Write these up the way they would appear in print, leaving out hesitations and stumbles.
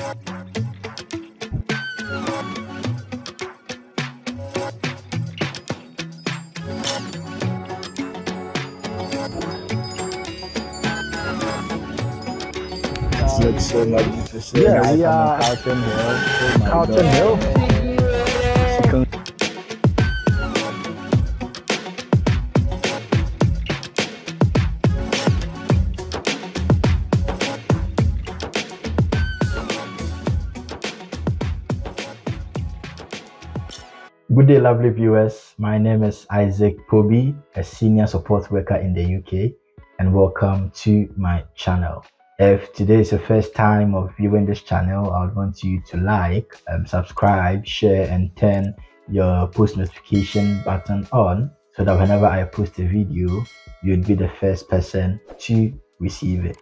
It looks so magnificent. Yeah, we I'm on are Carlton Hill. Oh my Carlton God. Hill. You can- Good day, lovely viewers. My name is Isaac Pobi, a senior support worker in the UK, and welcome to my channel. If today is your first time of viewing this channel, I would want you to like, subscribe, share, and turn your post notification button on so that whenever I post a video, you'd be the first person to receive it.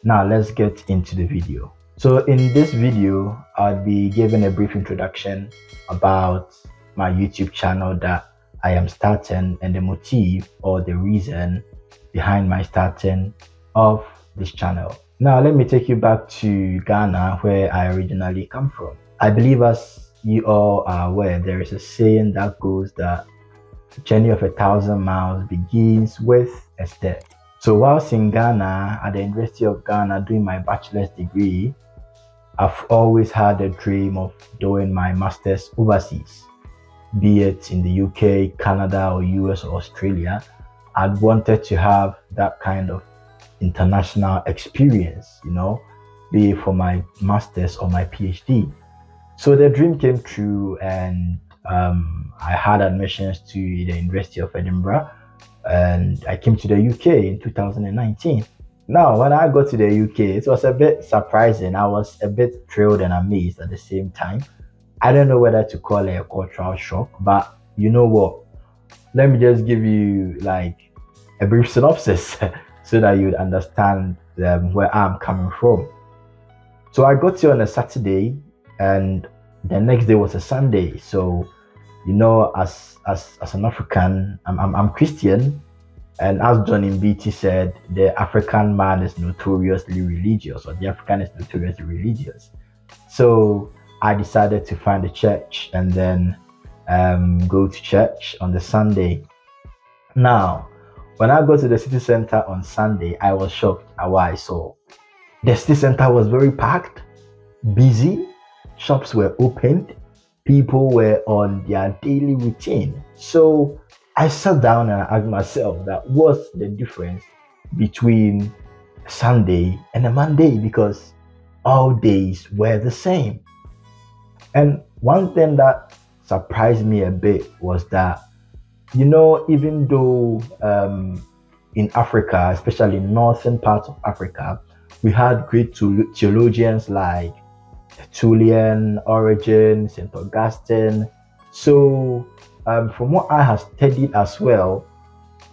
Now let's get into the video. So in this video, I'll be giving a brief introduction about my YouTube channel that I am starting and the motive or the reason behind my starting of this channel. Now let me take you back to Ghana, where I originally come from. I believe, as you all are aware, there is a saying that goes that the journey of 1,000 miles begins with a step. So whilst in Ghana, at the University of Ghana doing my bachelor's degree, I've always had a dream of doing my master's overseas, be it in the UK, Canada, or US, or Australia. I'd wanted to have that kind of international experience, be it for my master's or my PhD. So the dream came true, and I had admissions to the University of Edinburgh, and I came to the UK in 2019. Now, when I got to the UK, it was a bit surprising. I was a bit thrilled and amazed at the same time. I don't know whether to call it a cultural shock, but you know what? Let me just give you like a brief synopsis so that you'd understand where I'm coming from. So I got here on a Saturday, and the next day was a Sunday. So, as an African, I'm Christian, and as John Mbiti said, the African man is notoriously religious, or the African is notoriously religious. So I decided to find a church and then go to church on the Sunday. Now, when I go to the city center on Sunday, I was shocked at what I saw. The city center was very packed, busy, shops were opened, people were on their daily routine. So I sat down and I asked myself that what's the difference between Sunday and a Monday, because all days were the same. And one thing that surprised me a bit was that, even though in Africa, especially northern parts of Africa, we had great theologians like Tertullian, Origen, St. Augustine. So from what I have studied as well,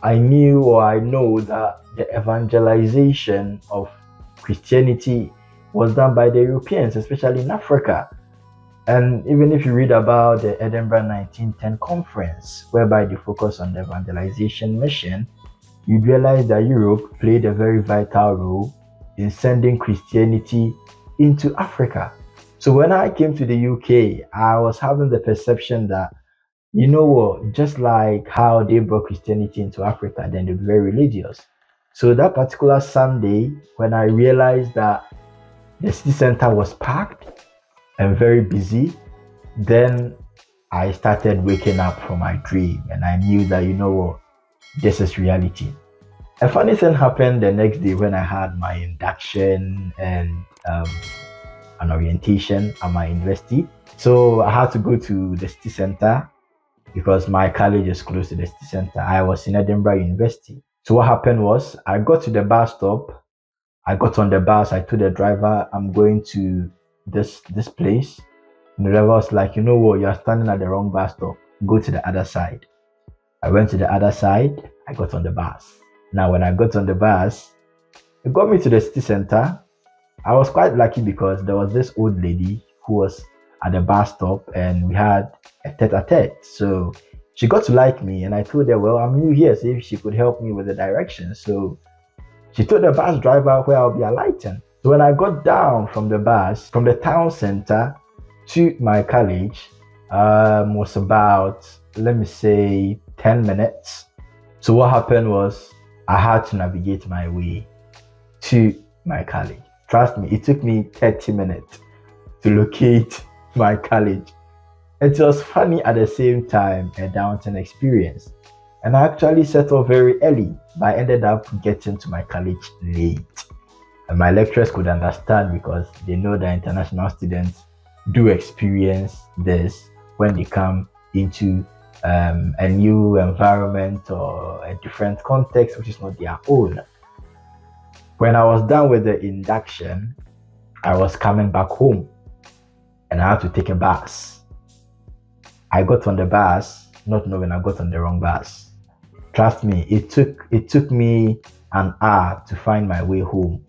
I know that the evangelization of Christianity was done by the Europeans, especially in Africa. And even if you read about the Edinburgh 1910 conference, whereby they focus on the evangelization mission, you realize that Europe played a very vital role in sending Christianity into Africa. So when I came to the UK, I was having the perception that, just like how they brought Christianity into Africa, then they were very religious. So that particular Sunday, when I realized that the city center was packed and very busy, then I started waking up from my dream, and I knew that, this is reality. A funny thing happened the next day when I had my induction and an orientation at my university. So I had to go to the city center because my college is close to the city center. I was in Edinburgh University. So what happened was, I got to the bus stop. I got on the bus. I told the driver, I'm going to this place. And the driver was like, you're standing at the wrong bus stop. Go to the other side. I went to the other side. I got on the bus. Now, when I got on the bus, it got me to the city center. I was quite lucky because there was this old lady who was at the bus stop, and we had a tete-a-tete. So she got to like me, and I told her, well, I'm new here, so if she could help me with the directions. So she told the bus driver where I'll be alighting. So when I got down from the bus, from the town center to my college, was about, let me say, 10 minutes. So what happened was I had to navigate my way to my college. Trust me, it took me 30 minutes to locate my college. It was funny at the same time, a downtown experience. And I actually set off very early, but I ended up getting to my college late. And my lecturers could understand because they know that international students do experience this when they come into a new environment or a different context which is not their own. When I was done with the induction, I was coming back home and I had to take a bus. I got on the bus, not knowing I got on the wrong bus. Trust me, it took me an hour to find my way home.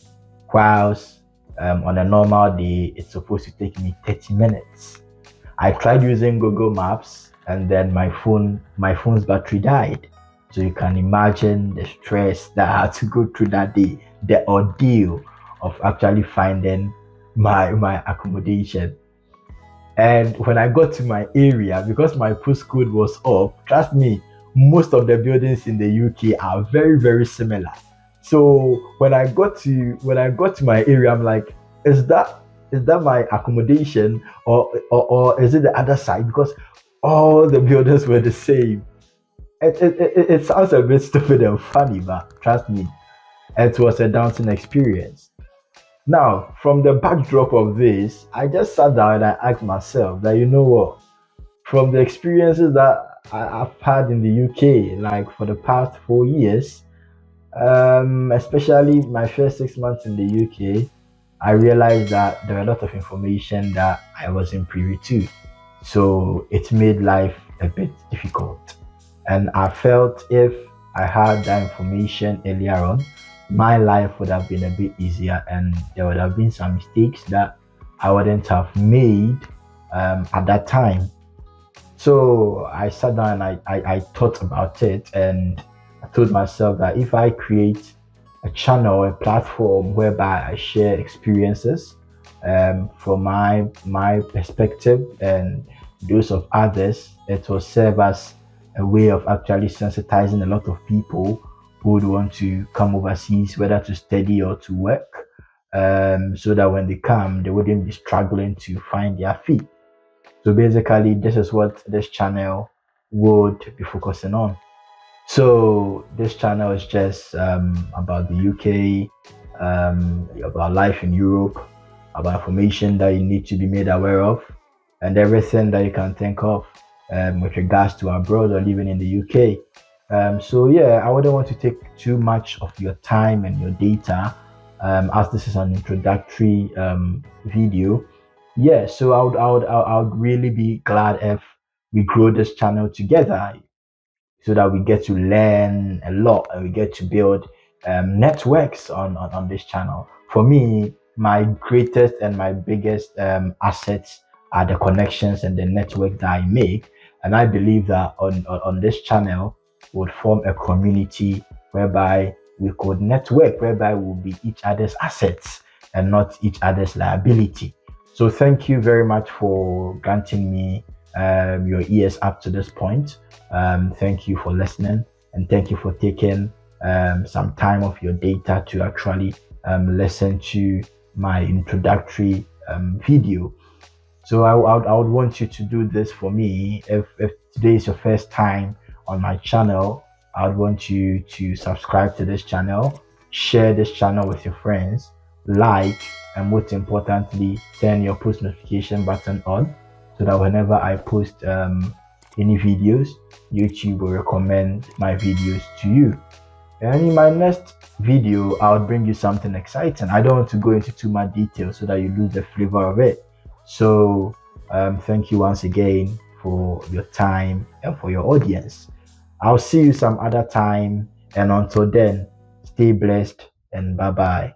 Whilst on a normal day, it's supposed to take me 30 minutes. I tried using Google Maps and then my phone's battery died. So you can imagine the stress that I had to go through that day, the ordeal of actually finding my accommodation. And when I got to my area, because my postcode was up, trust me, most of the buildings in the UK are very, very similar. So when I got to my area, I'm like, is that my accommodation or is it the other side? Because all the buildings were the same. It sounds a bit stupid and funny, but trust me, it was a daunting experience. Now, from the backdrop of this, I just sat down and I asked myself that, you know what, from the experiences that I've had in the UK, like for the past 4 years, especially my first 6 months in the UK, I realized that there were a lot of information that I wasn't privy to. So it made life a bit difficult. And I felt if I had that information earlier on, my life would have been a bit easier and there would have been some mistakes that I wouldn't have made at that time. So I sat down and I thought about it and I told myself that if I create a channel, a platform whereby I share experiences from my perspective and those of others, it will serve as a way of actually sensitizing a lot of people who would want to come overseas, whether to study or to work, so that when they come, they wouldn't be struggling to find their feet. So basically, this is what this channel would be focusing on. So this channel is just about the UK, about life in Europe, about information that you need to be made aware of, and everything that you can think of with regards to abroad or living in the UK. So yeah, I wouldn't want to take too much of your time and your data, as this is an introductory video. Yeah, so I would really be glad if we grow this channel together so that we get to learn a lot and we get to build networks on this channel. For me, my greatest and my biggest assets are the connections and the network that I make. And I believe that on this channel would form a community whereby we could network, whereby we'll be each other's assets and not each other's liability. So thank you very much for granting me your ears up to this point. Thank you for listening and thank you for taking some time of your data to actually listen to my introductory video. So I would want you to do this for me. If today is your first time on my channel, I would want you to subscribe to this channel, share this channel with your friends, like, and most importantly, turn your post notification button on so that whenever I post any videos, YouTube will recommend my videos to you. And in my next video, I'll bring you something exciting. I don't want to go into too much detail so that you lose the flavor of it. So thank you once again for your time and for your audience. I'll see you some other time, and until then, stay blessed and bye bye.